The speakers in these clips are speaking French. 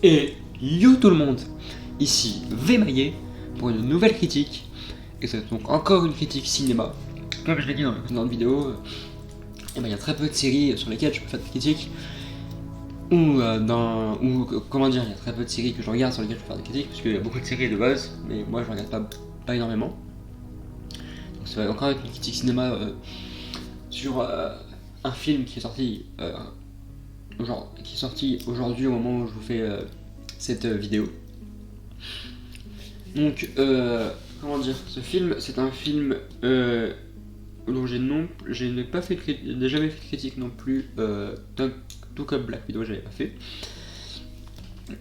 Et yo tout le monde, ici Vmaillé pour une nouvelle critique, et c'est donc encore une critique cinéma. Comme je l'ai dit dans la précédente vidéo, il y a très peu de séries sur lesquelles je peux faire des critiques, ou comment dire, il y a très peu de séries que je regarde sur lesquelles je peux faire des critiques, parce qu'il y a beaucoup de séries de base, mais moi je regarde pas énormément. Donc ça va encore être une critique cinéma sur un film qui est sorti aujourd'hui au moment où je vous fais cette vidéo. Donc, comment dire, ce film, c'est un film dont j'ai jamais fait de critique non plus, tout comme Black Widow, j'avais pas fait.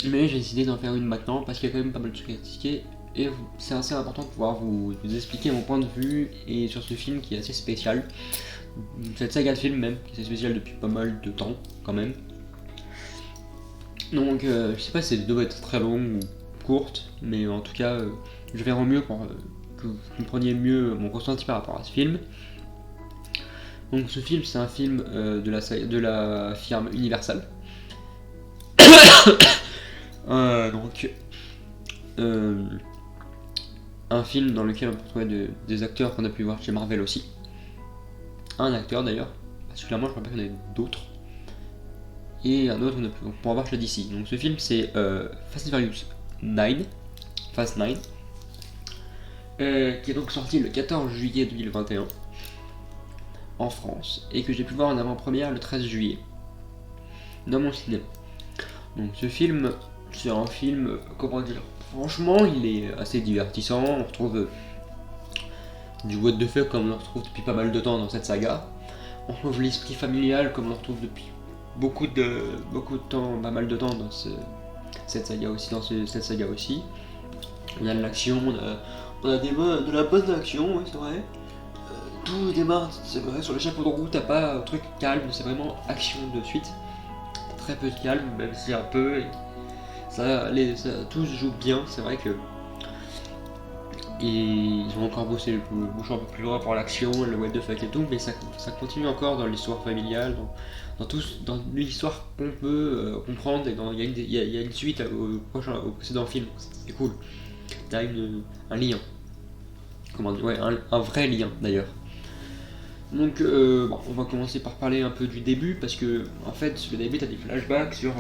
Mais j'ai décidé d'en faire une maintenant parce qu'il y a quand même pas mal de trucs à critiquer et c'est assez important de pouvoir vous expliquer mon point de vue et sur ce film qui est assez spécial. Cette saga de films même, qui est spéciale depuis pas mal de temps quand même. Donc je sais pas si cette vidéo va être très longue ou courte, mais en tout cas je vais faire au mieux pour que vous compreniez mieux mon ressenti par rapport à ce film. Donc ce film c'est un film de la firme Universal. Un film dans lequel on peut trouver des acteurs qu'on a pu voir chez Marvel aussi. Un acteur d'ailleurs, particulièrement je crois pas qu'il y en ait d'autres. Et un autre on pourra voir chez DC. Donc ce film c'est Fast and Furious 9, Fast 9, qui est donc sorti le 14 juillet 2021 en France et que j'ai pu voir en avant-première le 13 juillet dans mon cinéma. Donc ce film, c'est un film, comment dire, franchement il est assez divertissant, on retrouve du what the fuck comme on le retrouve depuis pas mal de temps dans cette saga, on retrouve l'esprit familial comme on le retrouve depuis beaucoup de temps, pas mal de temps dans cette saga aussi, on a de l'action, on a de la bonne action, ouais, c'est vrai. Tout démarre, c'est vrai, sur le chapeau de roue, t'as pas un truc calme, c'est vraiment action de suite. Très peu de calme, même si un peu. Tout se joue bien, c'est vrai que. Ils ont encore bossé le bouche un peu plus loin pour l'action, le what the fuck et tout, mais ça continue encore dans l'histoire familiale, dans l'histoire qu'on peut comprendre, et il y a une suite au précédent film, c'est cool. T'as un lien. Comment dire, ouais, un vrai lien d'ailleurs. Donc on va commencer par parler un peu du début parce que en fait le début t'as des flashbacks sur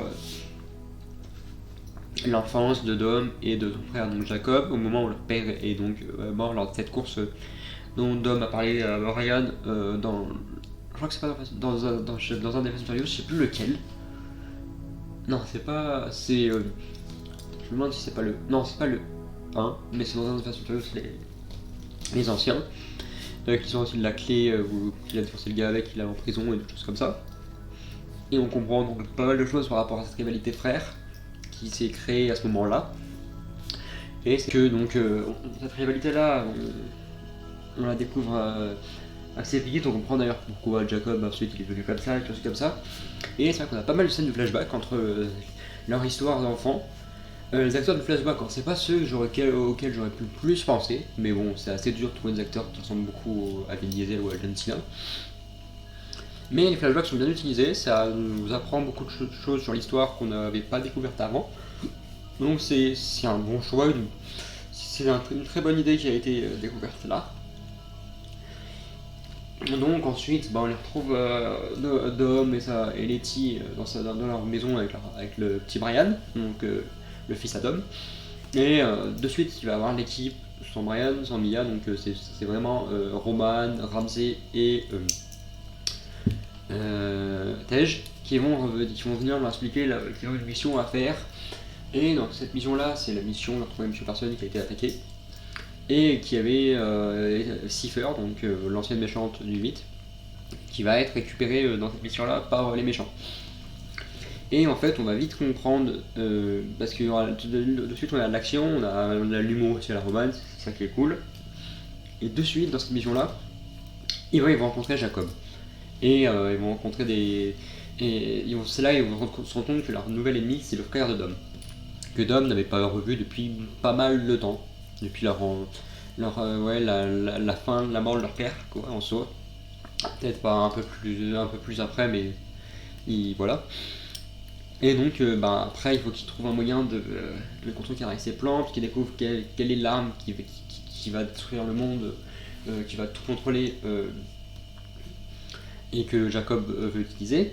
l'enfance de Dom et de son frère donc Jacob au moment où leur père est donc mort lors de cette course dont Dom a parlé à Ryan dans, je crois que c'est pas dans un des Fast and Furious, je sais plus lequel. Non c'est pas, je me demande si c'est pas le, non c'est pas le 1 mais c'est dans un des Fast and Furious les anciens. Qui sont aussi de la clé qu'il a défoncé le gars avec, qu'il est en prison et des choses comme ça. Et on comprend donc pas mal de choses par rapport à cette rivalité frère qui s'est créée à ce moment-là. Et c'est que donc cette rivalité-là, on la découvre assez vite, on comprend d'ailleurs pourquoi Jacob ensuite il est devenu comme ça, et choses comme ça. Et c'est vrai qu'on a pas mal de scènes de flashback entre leur histoire d'enfant. Les acteurs de flashback, c'est pas ceux auxquels j'aurais pu plus penser, mais bon, c'est assez dur de trouver des acteurs qui ressemblent beaucoup à Vin Diesel ou à John Cena. Mais les flashbacks sont bien utilisés, ça nous apprend beaucoup de choses sur l'histoire qu'on n'avait pas découvertes avant. Donc c'est un bon choix, c'est une très bonne idée qui a été découverte là. Donc ensuite, on les retrouve Dom et Letty dans leur maison avec le petit Brian, donc le fils à Dom. Et de suite, il va avoir l'équipe sans Brian, sans Mia, donc c'est vraiment Roman, Ramsey et Tej qui vont venir leur expliquer qu'ils ont une mission à faire. Et donc cette mission-là, c'est la mission de retrouver M. Personne qui a été attaqué. Et qui avait Cipher, donc l'ancienne méchante du 8, qui va être récupérée dans cette mission-là par les méchants. Et en fait, on va vite comprendre, parce que de suite on a de l'action, on a l'humour aussi à la romance, c'est ça qui est cool. Et de suite, dans cette mission-là, ils vont rencontrer Jacob. Et ils vont rencontrer c'est là qu'ils vont se rendre compte que leur nouvel ennemi, c'est le frère de Dom. Que Dom n'avait pas revu depuis pas mal de temps. Depuis la fin, la mort de leur père, quoi, en soi. Peut-être pas un peu plus après, mais voilà. Et donc après il faut qu'il trouve un moyen de contrecarrer ses plans, puis qu'il découvre quelle est l'arme qui va détruire le monde, qui va tout contrôler, et que Jacob veut utiliser.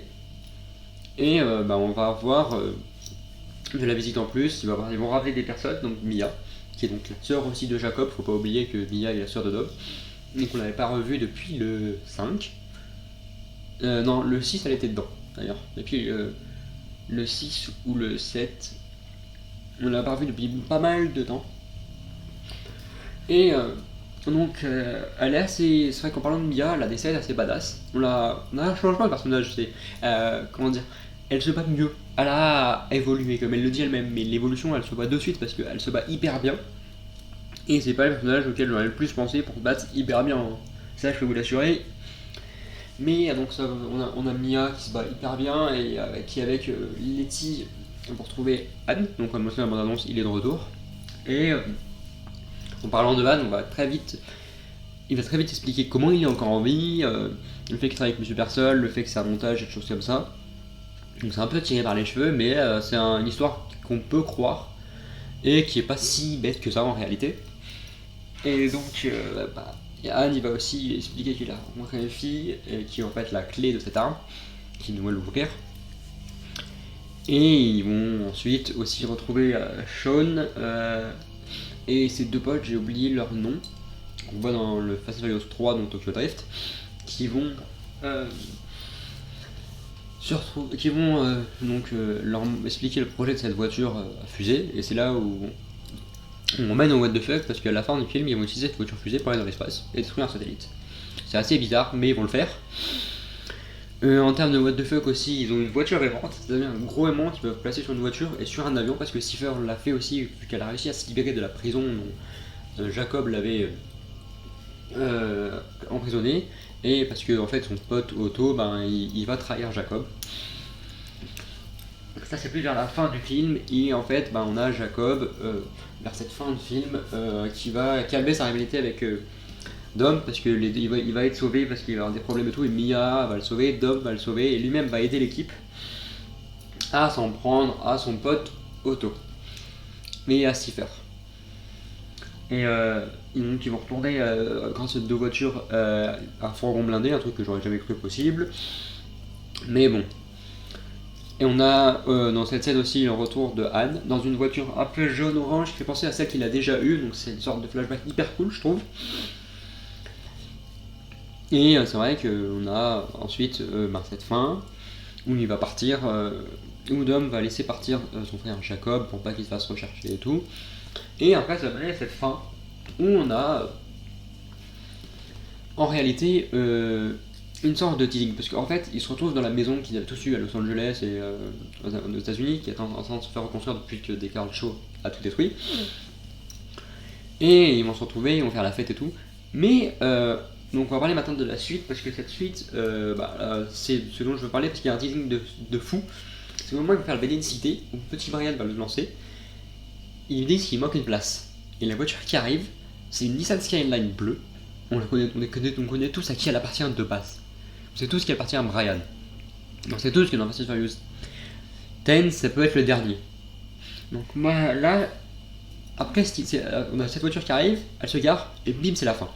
Et on va avoir de la visite en plus, ils vont rappeler des personnes, donc Mia, qui est donc la sœur aussi de Jacob, faut pas oublier que Mia est la sœur de Dom, donc on l'avait pas revue depuis le 5. Non, le 6 elle était dedans d'ailleurs, depuis le 6 ou le 7, on l'a pas revue depuis pas mal de temps. Et donc elle est assez. C'est vrai qu'en parlant de Mia, elle a des scènes assez badass. On a un changement de personnage, c'est. Comment dire, elle se bat mieux. Elle a évolué, comme elle le dit elle-même, mais l'évolution elle se bat de suite parce qu'elle se bat hyper bien. Et c'est pas le personnage auquel j'aurais le plus pensé pour se battre hyper bien, hein. Ça je peux vous l'assurer. Mais donc ça, on a Mia qui se bat hyper bien et qui est avec Letty pour trouver Anne. Donc comme on sait dans la bande-annonce, il est de retour. Et en parlant de Anne, il va très vite expliquer comment il est encore en vie, le fait qu'il travaille avec Monsieur Persol, le fait que c'est un montage et des choses comme ça. Donc c'est un peu tiré par les cheveux, mais c'est une histoire qu'on peut croire et qui est pas si bête que ça en réalité. Et donc Anne il va aussi expliquer qu'il a rencontré une fille qui est en fait la clé de cette arme, qui doit l'ouvrir. Et ils vont ensuite aussi retrouver Sean et ses deux potes, j'ai oublié leur nom, qu'on voit dans le Fast and Furious 3, donc Tokyo Drift, qui vont leur expliquer le projet de cette voiture à fusée, et c'est là où on emmène au what the fuck, parce qu'à la fin du film, ils vont utiliser cette voiture fusée pour aller dans l'espace et détruire un satellite. C'est assez bizarre, mais ils vont le faire. En termes de what the fuck aussi, ils ont une voiture aimante, c'est-à-dire un gros aimant qu'ils peuvent placer sur une voiture et sur un avion, parce que Cipher l'a fait aussi, vu qu'elle a réussi à se libérer de la prison dont Jacob l'avait emprisonné, et parce que en fait son pote Otto, il va trahir Jacob. Ça c'est plus vers la fin du film, et en fait on a Jacob vers cette fin de film qui va calmer sa rivalité avec Dom, parce que il va être sauvé parce qu'il va avoir des problèmes et tout, et Mia va le sauver, Dom va le sauver, et lui-même va aider l'équipe à s'en prendre à son pote Otto et à Cipher. Et donc ils vont retourner grâce à deux voitures, un fourgon blindé, un truc que j'aurais jamais cru possible, mais bon. Et on a dans cette scène aussi le retour de Anne dans une voiture un peu jaune-orange qui fait penser à celle qu'il a déjà eue, donc c'est une sorte de flashback hyper cool je trouve. Et c'est vrai qu'on a ensuite cette fin où il va partir, où Dom va laisser partir son frère Jacob pour pas qu'il se fasse rechercher et tout. Et après ça va mener à cette fin où on a en réalité une sorte de teasing, parce qu'en fait ils se retrouvent dans la maison qu'ils avaient tous eu à Los Angeles et aux États-Unis, qui est en train de se faire reconstruire depuis que Descartes Show a tout détruit. Et ils vont se retrouver, ils vont faire la fête et tout. Mais donc on va parler maintenant de la suite, parce que cette suite, c'est ce dont je veux parler, parce qu'il y a un teasing de fou. C'est au moment où il va faire le BD de cité, où Petit Brian va le lancer. Ils disent qu'il manque une place. Et la voiture qui arrive, c'est une Nissan Skyline bleue. On connaît tous à qui elle appartient de base. On sait tous qu'elle appartient à Brian. On sait tous que dans Fast and Furious 10, ça peut être le dernier. Donc moi là, après on a cette voiture qui arrive, elle se gare, et bim, c'est la fin.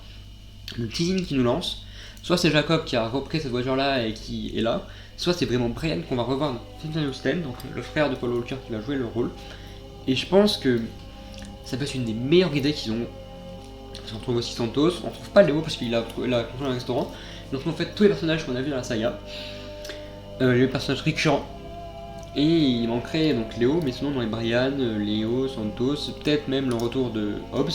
Le teasing qui nous lance, soit c'est Jacob qui a repris cette voiture là et qui est là, soit c'est vraiment Brian qu'on va revoir dans Fast and Furious 10, donc le frère de Paul Walker qui va jouer le rôle. Et je pense que ça peut être une des meilleures idées qu'ils ont. On retrouve aussi Santos, on retrouve pas Léo parce qu'il a construit un restaurant. Donc on fait tous les personnages qu'on a vus dans la saga, les personnages récurrents. Et il manquerait donc Léo, mais sinon on aurait Brian, Léo, Santos, peut-être même le retour de Hobbs,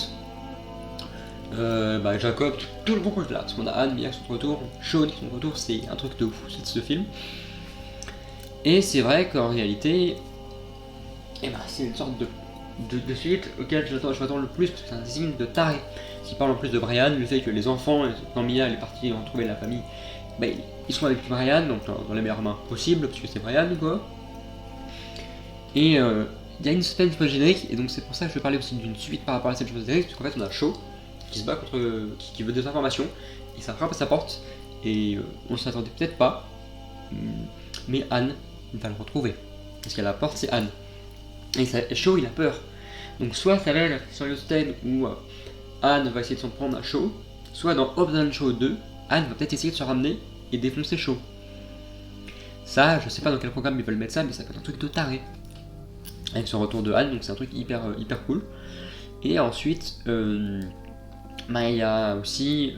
Jacob, tout le bon coup là, parce qu'on a Anne, Mia qui sont de retour, Sean qui sont de retour, c'est un truc de fou ce film. Et c'est vrai qu'en réalité, c'est une sorte de suite auquel je m'attends le plus, parce que c'est un design de taré. Qui parle en plus de Brian, le fait que les enfants, quand Mia elle est partie retrouver la famille, ils sont avec Brian, donc dans les meilleures mains possibles, parce que c'est Brian quoi. Et il y a une suspense post-générique, et donc c'est pour ça que je vais parler aussi d'une suite par rapport à cette suspense post-générique, parce qu'en fait on a Shaw qui se bat contre, qui veut des informations, et ça frappe à sa porte, et on s'y attendait peut-être pas, mais Anne va le retrouver. parce qu'à la porte c'est Anne. Et Shaw il a peur. Donc soit ça va être sur Furious 10 où Anne va essayer de s'en prendre à Shaw, soit dans Hobbs and Shaw 2, Anne va peut-être essayer de se ramener et défoncer Shaw. Ça, je sais pas dans quel programme ils veulent mettre ça, mais ça peut être un truc de taré. Avec son retour de Anne, donc c'est un truc hyper cool. Et ensuite, il y a aussi...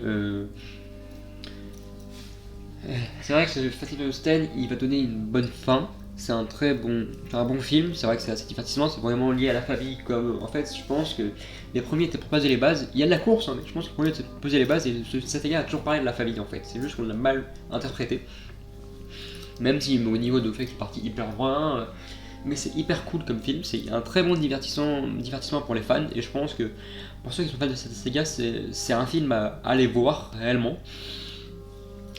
c'est vrai que ce Fast and Furious 10, il va donner une bonne fin. C'est un bon film, c'est vrai que c'est assez divertissement, c'est vraiment lié à la famille, comme en fait je pense que les premiers étaient pour poser les bases, il y a de la course, hein, mais je pense que les premiers étaient pour poser les bases et cet égard a toujours parlé de la famille en fait, c'est juste qu'on l'a mal interprété. Même si au niveau de fait que c'est parti hyper loin, mais c'est hyper cool comme film, c'est un très bon divertissement pour les fans, et je pense que pour ceux qui sont fans de cette saga, c'est un film à aller voir réellement.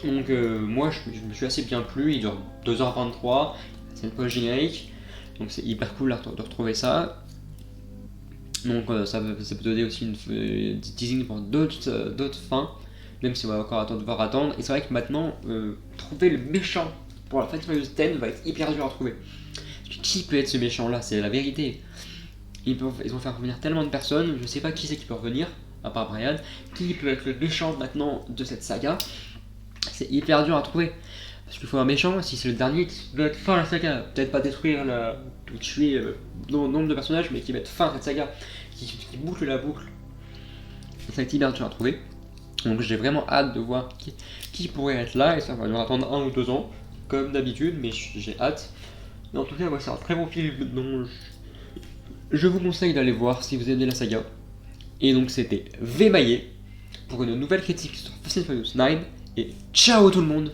Donc moi je me suis assez bien plu, il dure 2h23, c'est une pause générique, donc c'est hyper cool de retrouver ça. Donc ça peut donner aussi une teasing pour d'autres fins, même si on va encore devoir attendre. Et c'est vrai que maintenant, trouver le méchant pour la Fast and Furious 10 va être hyper dur à trouver. Qui peut être ce méchant là? C'est la vérité. Ils vont faire revenir tellement de personnes, je sais pas qui c'est qui peut revenir, à part Brian. Qui peut être le méchant maintenant de cette saga? C'est hyper dur à trouver. Parce qu'il faut un méchant, si c'est le dernier qui doit être fin à la saga, peut-être pas détruire ou tuer nombre de personnages, mais qui va être fin à cette saga, qui boucle la boucle. Ça va être hyper dur à trouver. Donc j'ai vraiment hâte de voir qui pourrait être là, et ça va nous attendre 1 ou 2 ans, comme d'habitude, mais j'ai hâte. Mais en tout cas, c'est un très bon film dont je vous conseille d'aller voir si vous aimez la saga. Et donc c'était Vémaillé pour une nouvelle critique sur Fast and Furious 9, et ciao tout le monde!